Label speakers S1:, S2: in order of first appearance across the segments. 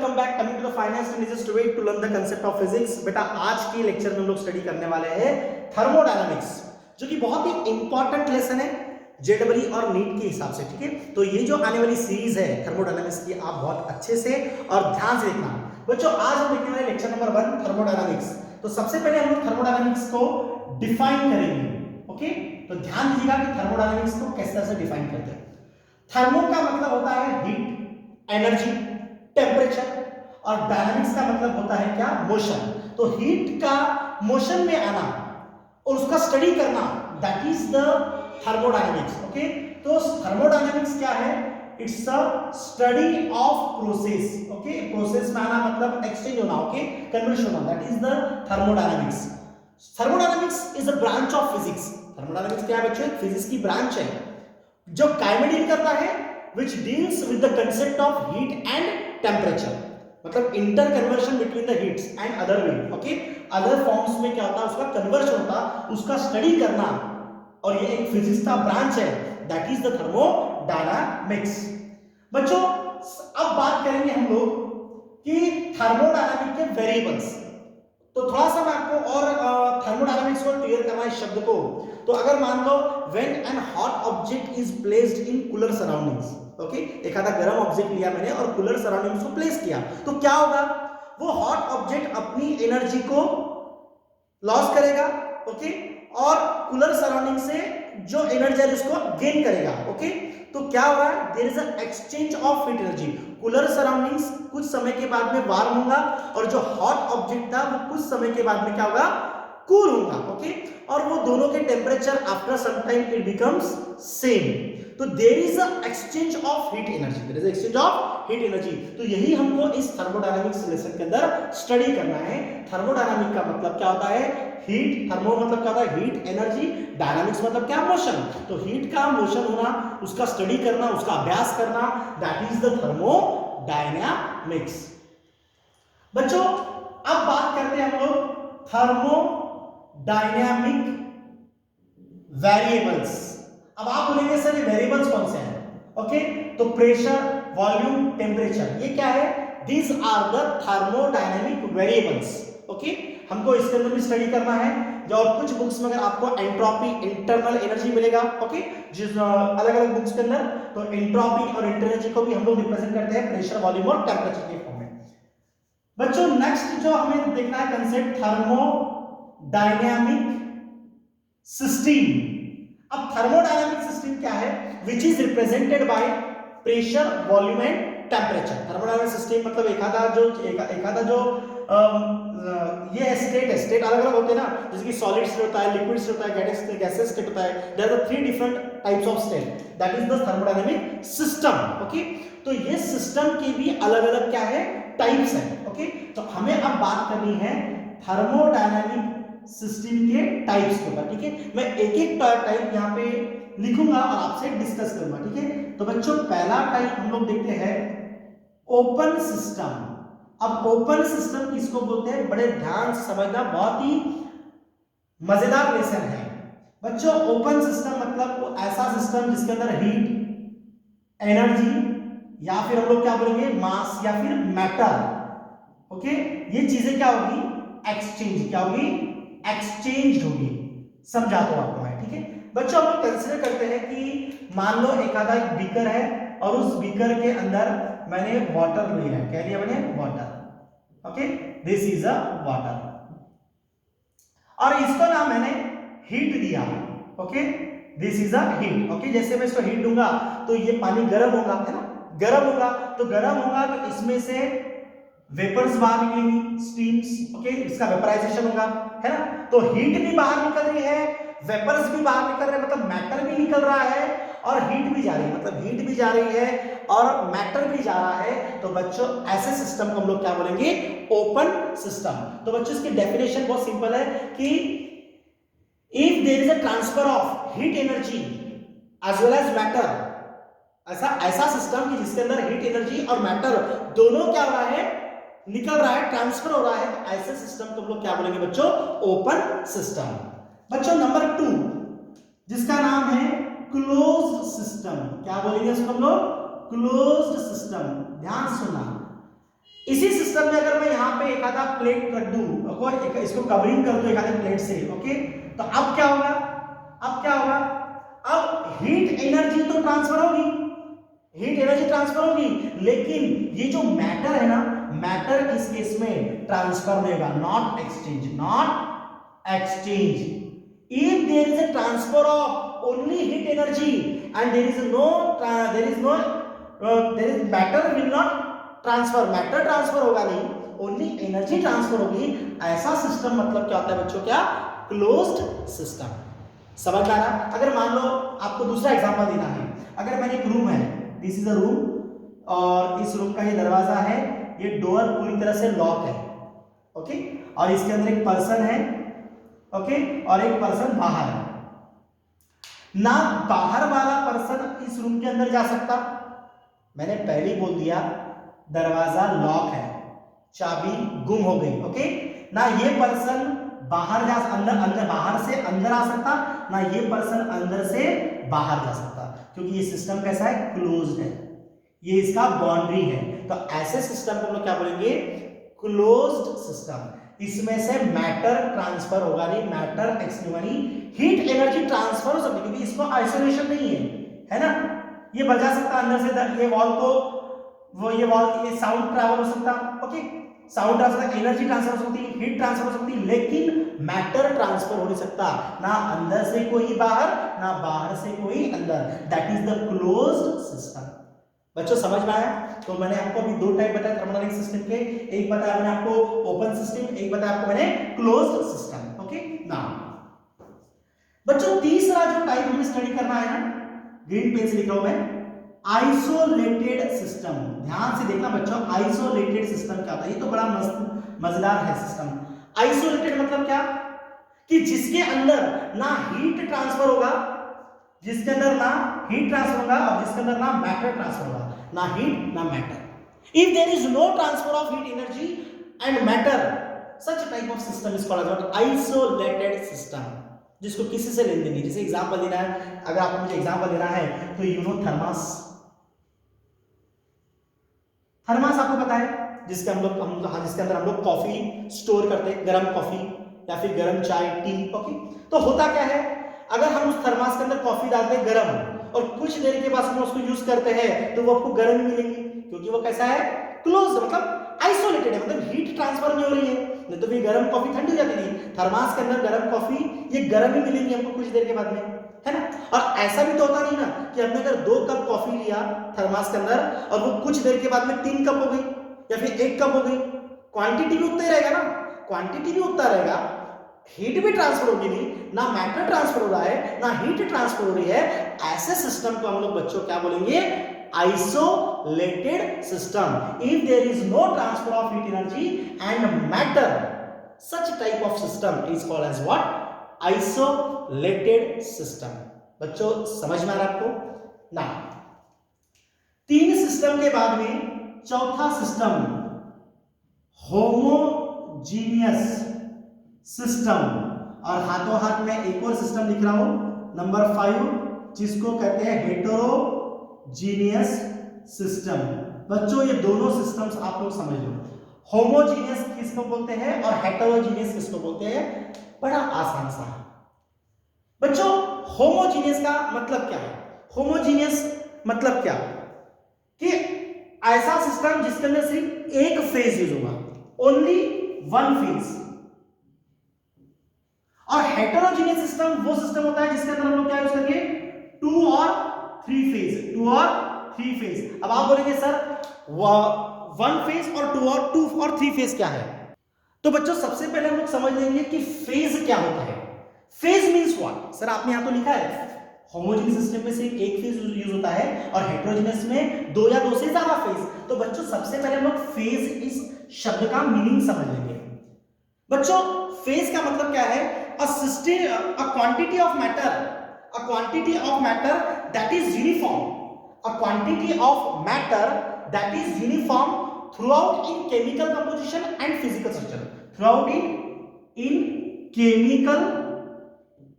S1: welcome back. Coming to the finance and just wait to learn the concept of physics. बेटा आज के lecture में हम लोग स्टडी करने वाले हैं थर्मोडायनामिक्स, जो कि बहुत ही इंपॉर्टेंट लेसन है जेडबली और नीट के हिसाब से, ठीक है। तो ये जो आने वाली सीरीज है थर्मोडायनामिक्स की, आप बहुत अच्छे से और ध्यान से देखना बच्चों। आज हम देखने वाले लेक्चर नंबर 1 थर्मोडायनामिक्स। तो सबसे पहले हम लोग थर्मोडायनामिक्स को डिफाइन करेंगे, ओके। तो ध्यान दीजिएगा कि थर्मोडायनामिक्स को किस तरह से डिफाइन करते हैं। थर्मो का मतलब होता है हीट, एनर्जी, टेम्परेचर, और डायनामिक्स का मतलब होता है क्या, मोशन। तो हीट का मोशन में आना और उसका स्टडी करना, that is the thermodynamics, okay. तो थर्मोडायनामिक्स क्या है? It's a study of process, okay. Process में आना मतलब एक्सचेंज होना, ओके, कन्वर्शन होना, that is the thermodynamics. Thermodynamics is a branch of physics. Thermodynamics क्या है बच्चों? फिजिक्स की ब्रांच है जो काय में डील करता है, which deals with the concept of heat and temperature, मतलब inter conversion between the heats and other way, okay. Other forms में क्या होता है, उसका कन्वर्शन होता, उसका स्टडी करना, और ये एक फिजिक्स का ब्रांच है, दैट इज द थर्मोडायनामिक्स। बच्चों अब बात करेंगे हम लोग कि थर्मोडायनामिक के वेरिएबल्स। तो थोड़ा सा मैं आपको और थर्मोडायनामिक्स को क्लियर करना है इस शब्द को। तो अगर मान लो when an hot object is placed in cooler surroundings, okay, एक आधा गर्म ऑब्जेक्ट लिया मैंने और कूलर सराउंडिंग्स को प्लेस किया, तो क्या होगा? वो हॉट ऑब्जेक्ट अपनी एनर्जी को लॉस करेगा, ओके, और कूलर सराउंडिंग से जो एनर्जी है उसको गेन करेगा, ओके। तो क्या हो रहा है? There is a exchange of heat energy. Cooler surroundings कुछ समय के बाद में वार्म होगा और जो हॉट ऑब्जेक्ट था वो कुछ समय के बाद में क्या होगा, कूल होगा, ओके। और वो दोनों के temperature after some time it becomes same. तो there is a exchange of heat energy, there is exchange of heat energy. तो यही हमको इस थर्मोडायनामिक्स लेसन के अंदर स्टडी करना है। थर्मोडायनामिक का मतलब क्या होता है? हीट। थर्मो मतलब क्या होता है? Heat, energy. डायनामिक्स मतलब क्या? मोशन। तो हीट का मोशन होना, उसका स्टडी करना, उसका अभ्यास करना, दैट इज द थर्मोडायनामिक्स। बच्चों अब बात करते हैं हम लोग थर्मोडायनामिक वेरिएबल्स। अब आप बोलेंगे सर ये वेरिएबल्स कौन से हैं? ओके, तो प्रेशर, वॉल्यूम, टेम्परेचर, ये क्या है? These are the thermodynamic variables, okay. हमको इसके अंदर भी स्टडी करना है। जो और कुछ बुक्स में अगर आपको एंट्रोपी, इंटरनल एनर्जी मिलेगा, ओके, जिस अलग अलग बुक्स के अंदर, तो एंट्रोपी और इंटरनल एनर्जी को भी हम लोग रिप्रेजेंट करते हैं प्रेशर, वॉल्यूम और टेम्परेचर के फॉर्म में। बच्चों नेक्स्ट जो हमें देखना है कंसेप्ट, थर्मोडायनामिक सिस्टम। अब थर्मोडायनामिक सिस्टम क्या है? Which is represented by pressure, volume and temperature. Thermodynamic system मतलब एक आधा जो ये स्टेट है, स्टेट अलग अलग होते हैं ना, जैसे कि सॉलिड स्टेट होता है, लिक्विड स्टेट होता है, गैसेस स्टेट होता है। There are 3 different types of state, that is the thermodynamic system, okay. तो ये सिस्टम के भी अलग अलग क्या है, टाइप्स है, ओके। तो हमें अब बात करनी है थर्मोडायनामिक सिस्टम के टाइप्स के ऊपर, ठीक है। मैं एक एक टाइप यहाँ पे लिखूंगा और आपसे डिस्कस करूंगा, ठीक है। तो बच्चों पहला टाइप हम लोग देखते हैं ओपन सिस्टम। अब ओपन सिस्टम किसको बोलते हैं? बड़े ध्यान से समझना, बहुत ही मजेदार लेसन है बच्चों। ओपन सिस्टम मतलब ऐसा सिस्टम जिसके अंदर हीट, एनर्जी, या फिर हम लोग क्या बोलेंगे, मास या फिर मैटर, ओके, ये चीजें क्या होगी, एक्सचेंज, क्या होगी, एक्सचेंज होगी। समझा तो आपको मैं, ठीक है। बच्चों हम लोग कंसीडर करते हैं कि मान लो एक आधा एक बीकर है और उस बीकर के अंदर मैंने वाटर लिया है, क्या लिया मैंने? Water, okay, this is a water, और इसको ना मैंने हीट दिया, okay, this is a heat, okay. जैसे मैं इसको हीट दूंगा तो ये पानी गर्म होगा, है ना, गर्म होगा। तो गर्म होगा तो इसमें से वेपर्स बाहर निकलेंगी, स्टीम्स, ओके, इसका वेपराइजेशन होगा, है ना। तो हीट भी बाहर निकल रही है, वेपर्स भी बाहर निकल रहे हैं, मतलब मैटर भी निकल रहा है, और हीट भी जा रही है, मतलब हीट भी जा रही है और मैटर भी जा रहा है। तो बच्चों ऐसे सिस्टम को हम लोग क्या बोलेंगे? Open system. तो बच्चों इसकी डेफिनेशन बहुत सिंपल है कि if there is a transfer of heat energy as well as matter, ऐसा सिस्टम कि जिसके अंदर हीट एनर्जी और मैटर दोनों क्या हो रहा है, निकल रहा है, ट्रांसफर हो रहा है, तो ऐसे सिस्टम को हम लोग क्या बोलेंगे बच्चों? Open system. बच्चों नंबर 2 जिसका नाम है क्लोज्ड सिस्टम। क्या बोलेंगे इसको हम लोग? Closed system. ध्यान सुनना, सिस्टम में अगर मैं यहाँ पे एक आधा प्लेट रख दूं, इसको कवरिंग कर दूं एक आधे प्लेट से, ओके, तो अब क्या होगा, अब क्या होगा, अब हीट एनर्जी तो ट्रांसफर होगी, हीट एनर्जी ट्रांसफर होगी, लेकिन ये जो मैटर है ना, मैटर इस केस में ट्रांसफर नहीं होगा, not exchange, not exchange. If there is a transfer of only heat energy and there is matter will not transfer, matter transfer होगा नहीं, ओनली एनर्जी ट्रांसफर होगी, ऐसा सिस्टम मतलब क्या होता है बच्चों, क्या, क्लोज्ड सिस्टम। समझ में आ रहा? अगर मान लो आपको दूसरा एग्जांपल देना है, अगर मैंने एक रूम है, दिस इज अ रूम, और इस रूम का ये दरवाजा है, ये डोर पूरी तरह से लॉक है, ओके, और इसके अंदर एक पर्सन है, ओके, और एक पर्सन बाहर है ना, बाहर वाला पर्सन इस रूम के अंदर जा सकता, मैंने पहले ही बोल दिया दरवाजा लॉक है, चाबी गुम हो गई, ओके, ना ये पर्सन बाहर जा अंदर बाहर से अंदर आ सकता, ना ये पर्सन अंदर से बाहर जा सकता, क्योंकि ये सिस्टम कैसा है, क्लोज्ड है, ये इसका बाउंड्री है। तो ऐसे सिस्टम को हम लोग क्या बोलेंगे, क्लोज्ड सिस्टम। इसमें से मैटर ट्रांसफर होगा नहीं, matter externally heat energy transfer हो सकती है, क्योंकि इसको आइसोलेशन नहीं है ना, ये बजा सकता अंदर से, ये वॉल को वो ये साउंड ट्रैवल हो सकता, okay, sound transfer, energy transfer हो सकती है, हीट ट्रांसफर हो सकती है, लेकिन मैटर ट्रांसफर हो नहीं सकता, ना अंदर से कोई बाहर, ना बाहर से कोई अंदर, that is the closed system. बच्चों समझ में आया? तो मैंने आपको अभी दो टाइप बताया थर्मोडायनामिक सिस्टम के, एक बताया मैंने आपको ओपन सिस्टम, एक बताया आपको मैंने क्लोज्ड सिस्टम, ओके। नाउ बच्चों तीसरा जो टाइप हमें स्टडी करना है ना, ग्रीन पेन से लिख रहा हूं मैं, आइसोलेटेड सिस्टम। ध्यान से देखना बच्चों, आइसोलेटेड सिस्टम क्या होता है, ये तो बड़ा मजेदार है सिस्टम। आइसोलेटेड मतलब क्या, कि जिसके अंदर ना हीट ट्रांसफर होगा, जिसके अंदर ना हीट ट्रांसफर होगा, और जिसके अंदर ना मैटर ट्रांसफर होगा, ना हीट ना matter. If there is no transfer of heat energy and matter, such type of system is called as isolated system, जिसको किसी से लेन देन नहीं। जैसे एग्जांपल देना है, अगर आपको मुझे एग्जांपल देना है तो यू नो थर्मस, थर्मस आपको पता है, जिसके जिसके अंदर हम लोग कॉफी स्टोर करते हैं, गर्म कॉफी या फिर गर्म चाय, टी, ओके। तो होता क्या है, अगर हम उस थर्मस के अंदर कॉफी डालते हैं गर्म, और कुछ देर के बाद हम उसको यूज करते हैं, तो वो आपको गर्म मिलेंगी, क्योंकि वो कैसा है, क्लोज, मतलब आइसोलेटेड है, मतलब हीट ट्रांसफर नहीं हो रही है, नहीं तो फिर गर्म कॉफी ठंडी हो जाती है। थर्मस के अंदर गर्म कॉफी ये गर्म ही मिलेगी हमको कुछ देर के बाद में, है ना। और ऐसा भी तो होता नहीं ना कि हमने अगर 2 कप कॉफी लिया थर्मस के अंदर, और वो कुछ देर के बाद में 3 कप हो गई या फिर 1 कप हो गई, क्वांटिटी भी उतना ही रहेगा ना, क्वांटिटी भी उतना रहेगा, हीट भी ट्रांसफर होगी नहीं, ना मैटर ट्रांसफर हो रहा है, ना हीट ट्रांसफर हो रही है। ऐसे सिस्टम को हम लोग बच्चों क्या बोलेंगे, isolated system. If there is no transfer of heat energy and matter, such type of system is called as what, isolated system. बच्चों समझ में आ रहा है आपको ना? 3 सिस्टम के बाद में चौथा सिस्टम, होमोजीनियस सिस्टम, और हाथों हाथ में एक और सिस्टम लिख रहा हूं, नंबर 5, जिसको कहते हैं हेटेरोजीनियस सिस्टम। बच्चों ये दोनों सिस्टम्स आप लोग समझ लो, होमोजीनियस किसको बोलते हैं और हेटेरोजीनियस किसको बोलते हैं, बड़ा आसान सा। बच्चों होमोजीनियस का मतलब क्या है, होमोजीनियस मतलब क्या, कि ऐसा सिस्टम जिसके अंदर सिर्फ एक फेज यूज होगा, ओनली वन फेज। और हेटेरोजीनियस सिस्टम वो सिस्टम होता है जिसके अंदर हम लोग क्या यूज करेंगे, 2 और 3 फेज, 2 और 3 फेज। अब आप बोलेंगे सर 1 फेज और 2 और 3 फेज क्या है, तो बच्चों सबसे पहले हम लोग समझ लेंगे कि फेज क्या होता है। फेज मींस व्हाट, सर आपने यहां तो लिखा है होमोजेनियस सिस्टम में सिर्फ एक फेज यूज होता है, और हेटेरोजेनियस में 2 या 2 से ज्यादा फेज। तो बच्चों सबसे पहले हम लोग फेज इस शब्द का मीनिंग समझ लेंगे। बच्चों फेज का मतलब क्या है, a quantity of matter, a quantity of matter that is uniform, a quantity of matter that is uniform throughout in chemical composition and physical structure, throughout in chemical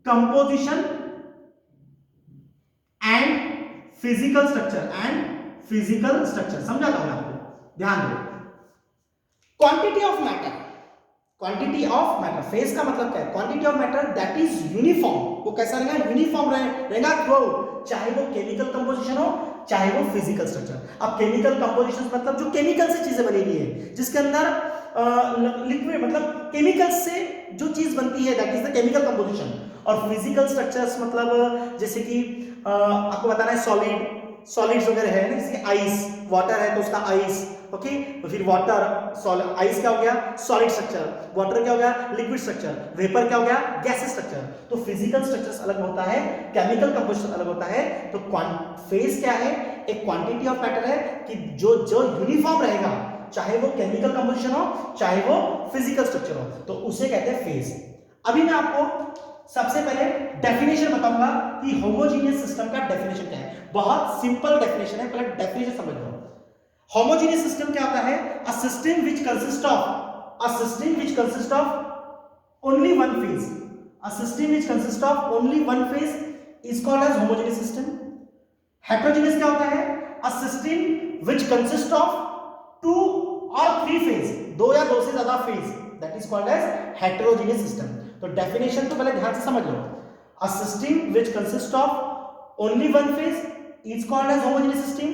S1: composition and physical structure, समझा था मैं आपको, ध्यान दो। Quantity of matter, quantity of matter, phase का मतलब क्या है, quantity of matter that is uniform, वो कैसा रहेगा, यूनिफॉर्म रहेगा थ्रू, चाहे वो केमिकल कंपोजिशन हो चाहे वो फिजिकल स्ट्रक्चर। अब केमिकल कंपोजिशन मतलब जो केमिकल से चीजें बनी हुई है, जिसके अंदर लिक्विड मतलब केमिकल से जो चीज बनती है that is the chemical composition. और फिजिकल स्ट्रक्चर्स मतलब जैसे कि आपको बताना है सॉलिड्स वगैरह है ना, जैसे आइस, वाटर है तो उसका आइस, ओके, तो फिर वाटर आइस क्या हो गया, सॉलिड स्ट्रक्चर, वाटर क्या हो गया, लिक्विड स्ट्रक्चर, वेपर क्या हो गया, गैसेस स्ट्रक्चर। तो फिजिकल स्ट्रक्चर्स अलग होता है, केमिकल कंपोजिशन अलग होता है। तो फेज क्या है, एक क्वांटिटी ऑफ मैटर है कि जो यूनिफॉर्म रहेगा, चाहे वो केमिकल कंपोजिशन हो चाहे वो फिजिकल स्ट्रक्चर हो, तो उसे कहते हैं फेज। अभी मैं आपको सबसे पहले डेफिनेशन बताऊंगा कि होमोजीनियस सिस्टम का डेफिनेशन क्या है। बहुत सिंपल डेफिनेशन है, पहले डेफिनेशन समझ लो। होमोजीनियस सिस्टम क्या होता है, a system which consist of only one phase, a system which consist of only one phase is called as homogeneous system. Heterogeneous क्या होता है, a system which consist of two और three phase, दो या दो से ज्यादा phase, that is called as heterogeneous system. तो डेफिनेशन तो पहले ध्यान से समझ लो, a system which consist of only one phase is called as homogeneous system,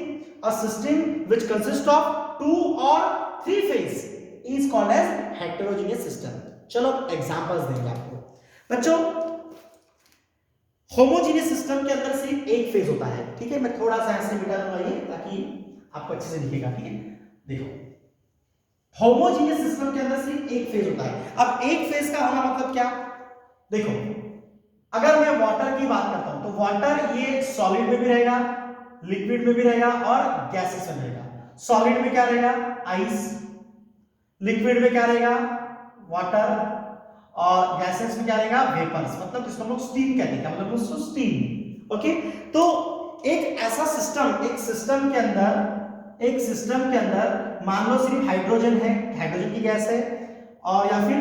S1: a system which consist of two और three phase is called as heterogeneous system. चलो examples देंगे आपको बच्चों। होमोजीनियस सिस्टम के अंदर सिर्फ एक फेज होता है, ठीक है, मैं थोड़ा सा ऐसे मिटा दूंगा ये ताकि आपको अच्छे से दिखेगा, ठीक है। देखो होमोजीनियस सिस्टम के अंदर सिर्फ एक फेज होता है। अब एक फेज का होना मतलब क्या, देखो अगर मैं वाटर की बात करता हूं तो वाटर ये सॉलिड में भी रहेगा, लिक्विड में भी रहेगा और गैसेस में रहेगा। सॉलिड में क्या रहेगा, आइस, लिक्विड में क्या रहेगा, वाटर, और गैसेस में क्या रहेगा, वेपर्स, मतलब जिसको हम लोग स्टीम कहते हैं। क्या मतलब उसको स्टीम, ओके। तो एक ऐसा सिस्टम, एक सिस्टम के अंदर मान लो सिर्फ हाइड्रोजन है, हाइड्रोजन की गैस है, और या फिर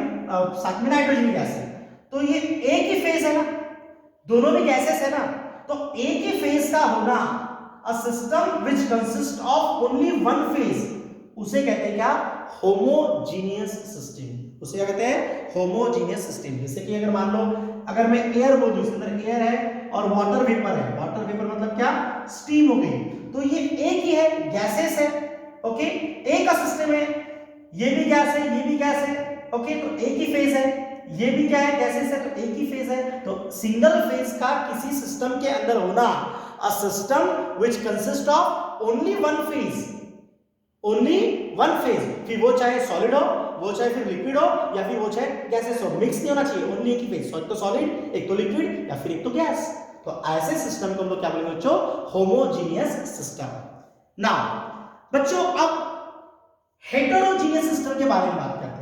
S1: साथ में नाइट्रोजन की गैस है, तो ये एक ही फेज है ना, दोनों भी गैसेस है ना, तो एक ही फेज का होना, अ system which consist of only one phase, उसे कहते हैं क्या, होमोजीनियस सिस्टम। उसे क्या कहते हैं, होमोजीनियस सिस्टम। जैसे कि अगर मान लो अगर मैं एयर बोल दूं, इसके अंदर एयर है और वाटर वेपर है, वाटर वेपर मतलब क्या, स्टीम हो गई, तो ये एक ही है, गैसेस है, ओके, एक का सिस्टम है, ये भी गैस है ये भी गैस है, ओके, तो एक ही फेज है, ये भी क्या है, गैसेस है, तो एक ही फेज है। तो सिंगल फेज का किसी सिस्टम के अंदर होना, अ system which consist of only one phase, only one phase, फिर वो चाहे सॉलिड हो, वो चाहे फिर लिक्विड हो, या फिर वो चाहे गैसेस हो, मिक्स नहीं होना चाहिए, ओनली एक ही फेज, एक तो सॉलिड, एक तो लिक्विड, या फिर एक तो गैस। तो ऐसे सिस्टम को हम लोग क्या बोलेंगे बच्चों, होमोजीनियस सिस्टम। नाउ बच्चों अब हेटेरोजीनियस सिस्टम के बारे में बात करते हैं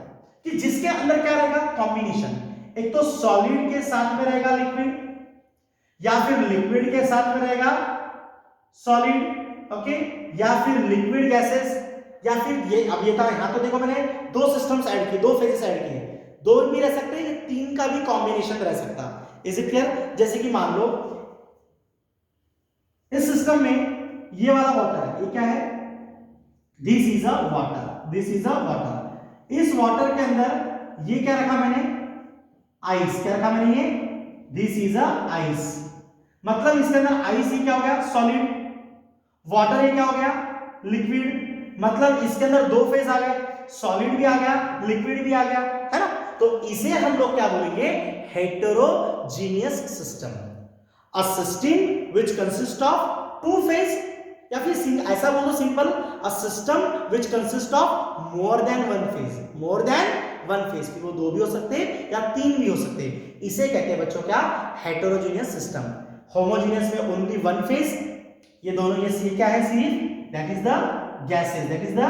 S1: कि जिसके अंदर क्या रहेगा, कॉम्बिनेशन, एक तो सॉलिड के साथ में रहेगा लिक्विड, या फिर लिक्विड के साथ में रहेगा सॉलिड, ओके, या फिर लिक्विड गैसेस, या फिर ये, अब ये था यहां तो देखो मैंने दो सिस्टम्स ऐड किए, दो फेजेस ऐड किए, दो भी रह सकते हैं, तीन का भी कॉम्बिनेशन रह सकता। Is it clear? जैसे कि मान लो इस सिस्टम में ये वाला वाटर है, ये क्या है, this is a water, this is a water. इस वाटर के अंदर ये क्या रखा मैंने, आइस, क्या रखा मैंने, ये दिस इज अ आइस, मतलब इसके अंदर आइस ही क्या हो गया, सॉलिड, वाटर ये क्या हो गया, लिक्विड, मतलब इसके अंदर दो फेज आ गए, सॉलिड भी आ गया, लिक्विड भी आ गया, है ना। तो इसे हम लोग क्या बोलेंगे, heterogeneous system. A system which consist of two phase, या फिर ऐसा बोलो simple, a system which consist of more than one phase, more than one phase, फिर वो दो भी हो सकते हैं या तीन भी हो सकते हैं, इसे कहते हैं बच्चों क्या, हेटेरोजीनियस सिस्टम। होमोजीनियस में ओनली वन फेज, ये दोनों ये क्या है सिर्फ, that is the gases, that is the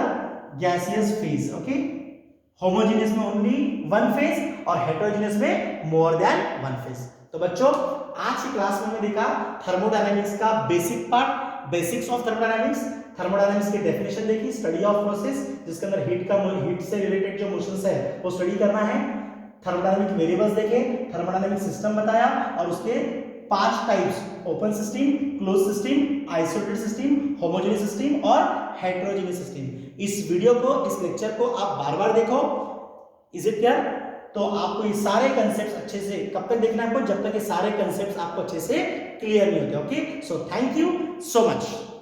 S1: gaseous phase, okay. Homogeneous में ओनली वन फेज और हेटेरोजीनियस में मोर देन वन फेज। तो बच्चों आज की क्लास में हमने देखा थर्मोडायनामिक्स का basic part, basics of thermodynamics, thermodynamics की डेफिनेशन देखी, स्टडी ऑफ प्रोसेस, जिसके अंदर हीट से रिलेटेड जो मोशंस है वो स्टडी करना है, थर्मोडायनामिक वेरिएबल्स देखे, थर्मोडायनामिक सिस्टम बताया और उसके 5 types, open system, close system, isolated system, homogeneous system और हेटेरोजेनियस सिस्टम। इस वीडियो को, इस लेक्चर को आप बार बार देखो। Is it clear? तो आपको ये सारे कंसेप्ट अच्छे से, कब तक देखना है आपको? जब तक ये सारे कंसेप्ट आपको अच्छे से क्लियर नहीं होते। Okay, so thank you so much.